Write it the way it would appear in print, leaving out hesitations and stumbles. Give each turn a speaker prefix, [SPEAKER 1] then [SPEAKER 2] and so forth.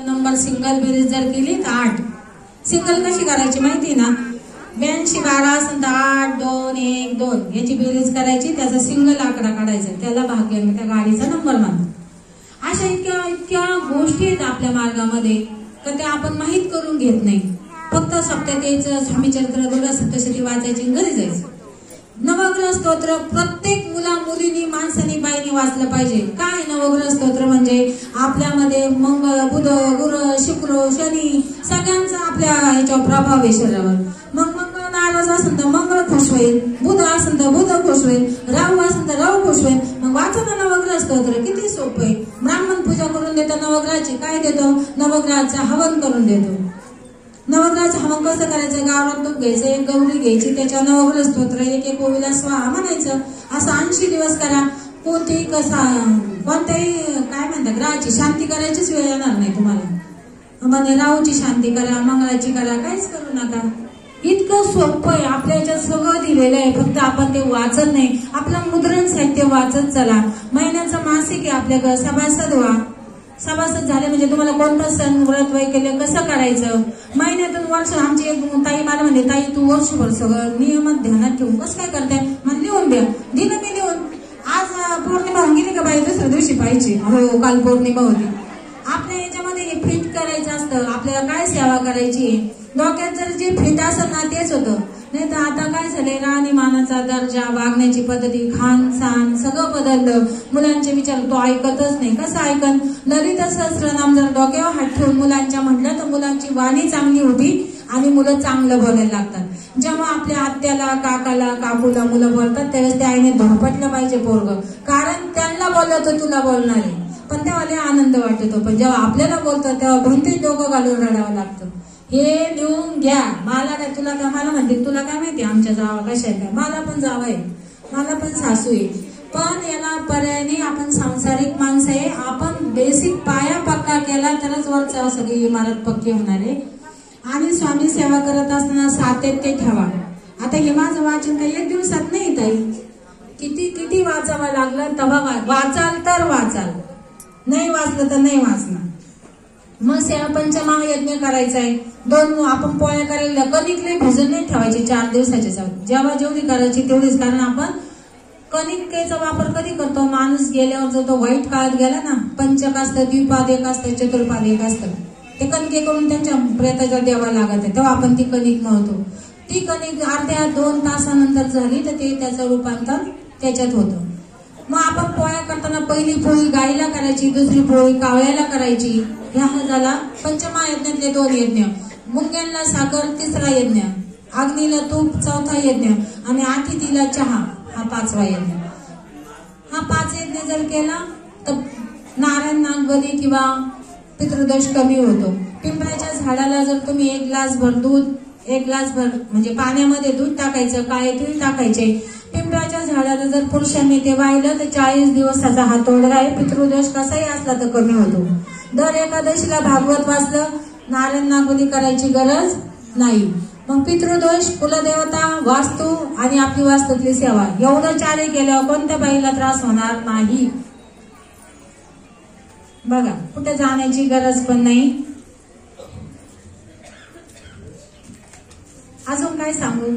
[SPEAKER 1] Number single बेरीज जर केली तर 8. सिंगल कशी करायची माहिती ना, 82 12 असेल तर 8 2 1 2 याची बेरीज करायची, त्याचा सिंगल आकडा काढायचा, त्याला भाग्य त्या गाडीचा नंबर मानतात. अशा इतक्या इतक्या गोष्टी आहेत आपल्या मार्गामध्ये तर त्या आपण माहीत करून घेत नाही. फक्त सप्त्यात यायचं, स्वामीचरित्र दुर्गा सप्तशती वाचायची, घरी जायचं. नवग्रह स्तोत्र प्रत्येक मुला मुलीनी माणसानी बाईनी वाचलं पाहिजे. काय नवग्रह स्तोत्र म्हणजे आपल्यामध्ये मंगळ बुध गुरु शुक्र शनी सगळ्यांचा आपल्या ह्याच्यावर प्रभाव आहे शरीरावर. मग मंगळ नाराज असेल तर मंगळ खुश होईल, बुध असेल तर बुध खुश होईल, राहू असेल तर राहू खुश होईल. मग वाचा ना नवग्रह स्तोत्र, किती सोपं आहे. ब्राह्मण पूजा करून देतो नवग्रहाची, काय देतो, नवग्रहाचं हवन करून देतो. नवग्रहाचं हवन कसं करायचं, गावरान तूप घ्यायचं, एक गौरी घ्यायची, त्याच्या नवग्रह स्तोत्र एक एक ओवीला स्वाहा म्हणायचं. असं 80 दिवस करा. कोणत्याही कोणत्याही काय म्हणतात ग्रहाची शांती करायचीच वेळ येणार नाही तुम्हाला. म्हणजे राहूची शांती करा, मंगळाची करा, काहीच करू नका. इतकं सोपं आहे. आपल्या याच्यात सगळं दिलेलं आहे, फक्त आपण ते वाचत नाही. आपलं मुद्रण साहित्य वाचत चला. महिन्याचं मासिक आहे आपल्याकडे, सभासद व्हा. सभासद झाले म्हणजे तुम्हाला कोणतं सण व्रत वैकल्य कसं करायचं, महिन्यातून वर्ष. आमची एक ताई मला म्हणजे, ताई तू वर्षभर सगळं नियमात ध्यानात ठेवून कसं काय करते, मला लिहून द्या. दिलं मी लिहून. आज पौर्णिमा होऊन गेली का बाई, दुसऱ्या दिवशी पाहिजे. हो काल पौर्णिमा होती. आपल्या याच्यामध्ये हे फिट करायचं असतं. आपल्याला काय सेवा करायची, डोक्यात जर जे फिट असत ना तेच होतं. नाही तर आता काय झालंय, राहणीमानाचा दर्जा, वागण्याची पद्धती, खान सान सगळं बदललं. मुलांचे विचार तो ऐकतच नाही. कसं ऐकन, ललित सहस्त्रनाम जर डोक्यावर हात ठेवून मुलांच्या म्हटलं तर मुलांची वाणी चांगली होती आणि मुलं चांगलं बोलायला लागतात. जेव्हा आपल्या आत्याला काकाला काकूला मुलं बोलतात त्यावेळेस त्या आईने धडपटलं पाहिजे पोरग, कारण त्यांना बोललं तर तुला बोलणार आहे. पण तेव्हा आनंद वाटतो. पण जेव्हा आपल्याला बोलतात तेव्हा भंतीच डोकं घालून रडावं लागतं. हे लिहून घ्या. मला काय, तुला काय, मला म्हणते तुला काय माहिती आमच्या जावा कशा आहे, काय मला पण जावा आहे, मला पण सासू आहे. पण याला पर्याय नाही. आपण सांसारिक माणसं आहे. आपण बेसिक पाया पक्का केला तरच वरचा सगळी इमारत पक्की होणार आहे. आणि स्वामी सेवा करत असताना सातत्य ठेवा. आता हे माझं वाचन काही एक दिवसात नाही ताई, किती किती वाचावं लागलं तेव्हा वाचाल तर वाचाल, नाही वाचलं तर नाही वाचणार. मग सेवा पंचमहायज्ञ करायचा आहे. 2 आपण पोळ्या करायला कणिकले भिजून नाही ठेवायची 4 दिवसाच्या. जेव्हा जेवढी करायची तेवढीच, कारण आपण कणिकेचा वापर कधी करतो, माणूस गेल्यावर जर तो वाईट काळात गेला ना, पंचक असतं, द्विपादेक असतं, चतुर्पादेक असतं, ते कणिके करून त्यांच्या प्रेताच्या देवा लागत आहे, तेव्हा आपण ती कणिक मळतो. ती कणिक अर्ध्या 2 तासानंतर झाली तर ते त्याचं रूपांतर त्याच्यात होतं. मग आपण पोळ्या करताना पहिली पोळी गाईला करायची, दुसरी पोळी कावळ्याला करायची. ह्या झाला पंचमहायज्ञातले 2 यज्ञ. मुंग्यांना साखर 3रा यज्ञ, अग्नीला तूप 4था यज्ञ आणि अतिथीला चहा हा 5वा यज्ञ. हा 5 यज्ञ जर केला तर नारायण नागबली किंवा पितृदोष कमी होतो. पिंपळाच्या झाडाला जर तुम्ही 1 ग्लास भर दूध, 1 ग्लास भर म्हणजे पाण्यामध्ये दूध टाकायचं, काळे तीळ टाकायचे. पिंपळाच्या झाडाला जर पुरुषांनी ते वाहिलं तर 40 दिवसाचा हा तोडगा आहे. पितृदोष कसाही असला तर कमी होतो. दर एकादशीला भागवत वाचलं, नारायण नागबली करायची गरज नाही. मग पितृदोष, कुलदेवता, वास्तू आणि आपली वास्तूतली सेवा, एवढं 4 केल्यावर कोणत्या बाईला त्रास होणार नाही. बघा, कुठे जाण्याची गरज पण नाही. अजून काय सांगू.